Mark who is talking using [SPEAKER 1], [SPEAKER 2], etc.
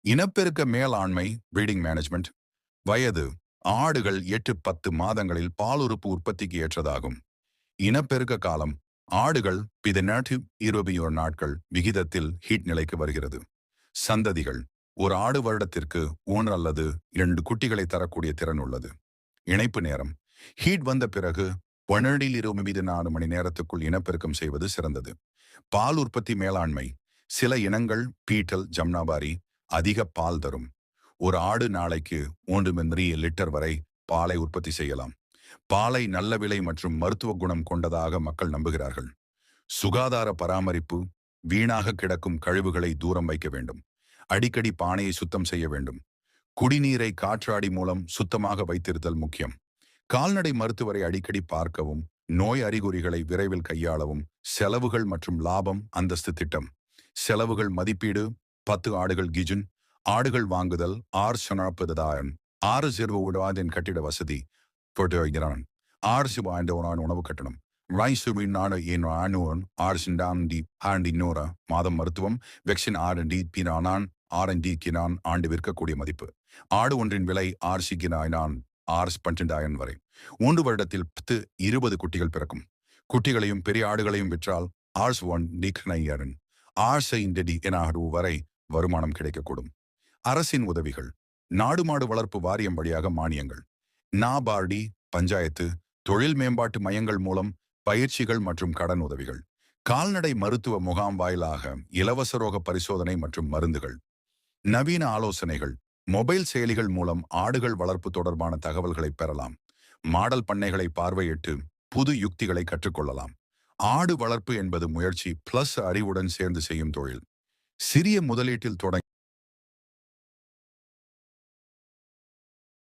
[SPEAKER 1] இனப்பெருக்க மேலாண்மை breeding management. வயது ஆடுகள் 8-10 மாதங்களில் பாலுறுப்பு உற்பத்திக்கு ஏற்றதாகும். இனப்பெருக்க காலம் ஆடுகள் 21 நாட்கள் விகிதத்தில் ஹீட் நிலைக்கு வருகிறது. சந்ததிகள் ஒரு ஆடு வருடத்திற்கு 1 அல்லது 2 குட்டிகளை தரக்கூடிய திறன் உள்ளது. இணைப்பு நேரம் ஹீட் வந்த பிறகு 12-24 மணி நேரத்துக்குள் இனப்பெருக்கம் செய்வது சிறந்தது. பால் உற்பத்தி மேலாண்மை சில இனங்கள் பீட்டல் ஜம்னாபாரி அதிக பால் தரும். ஒரு ஆடு நாளைக்கு 3 லிட்டர் வரை பாலை உற்பத்தி செய்யலாம். பாலை நல்ல விலை மற்றும் மருத்துவ குணம் கொண்டதாக மக்கள் நம்புகிறார்கள். சுகாதார பராமரிப்பு வீணாக கிடக்கும் கழிவுகளை தூரம் வைக்க வேண்டும். அடிக்கடி பானையை சுத்தம் செய்ய வேண்டும். குடிநீரை காற்றாடி மூலம் சுத்தமாக வைத்திருத்தல் முக்கியம். கால்நடை மருத்துவரை அடிக்கடி பார்க்கவும். நோய் அறிகுறிகளை விரைவில் கையாளவும். செலவுகள் மற்றும் லாபம் அந்தஸ்து திட்டம். செலவுகள் மதிப்பீடு 10 ஆடுகள் கிஜுன் ஆடுகள் வாங்குதல் 6,40,000 6,20,000 கட்டிட வசதி 6,000 உணவு கட்டணம் மாதம் மருத்துவம் வெக்சின் R&D கினான் ஆண்டு விற்கக்கூடிய மதிப்பு. ஆடு ஒன்றின் விலை R12,000 வரை. 1 வருடத்தில் 10-20 குட்டிகள் பிறக்கும். குட்டிகளையும் பெரிய ஆடுகளையும் விற்றால் R1 வரை வருமானம் கிடைக்கக்கூடும். அரசின் உதவிகள் நாடு மாடு வளர்ப்பு வாரியம் வழியாக மானியங்கள். நாபார்டி பஞ்சாயத்து தொழில் மேம்பாட்டு மையங்கள் மூலம் பயிற்சிகள் மற்றும் கடன் உதவிகள். கால்நடை மருத்துவ முகாம் வாயிலாக இலவச ரோக பரிசோதனை மற்றும் மருந்துகள். நவீன ஆலோசனைகள் மொபைல் செயலிகள் மூலம் ஆடுகள் வளர்ப்பு தொடர்பான தகவல்களை பெறலாம். மாடல் பண்ணைகளை பார்வையிட்டு புது யுக்திகளை கற்றுக்கொள்ளலாம். ஆடு வளர்ப்பு என்பது முயற்சி பிளஸ் அறிவுடன் சேர்ந்து செய்யும் தொழில். சிறிய முதலீட்டில் தொடங்கி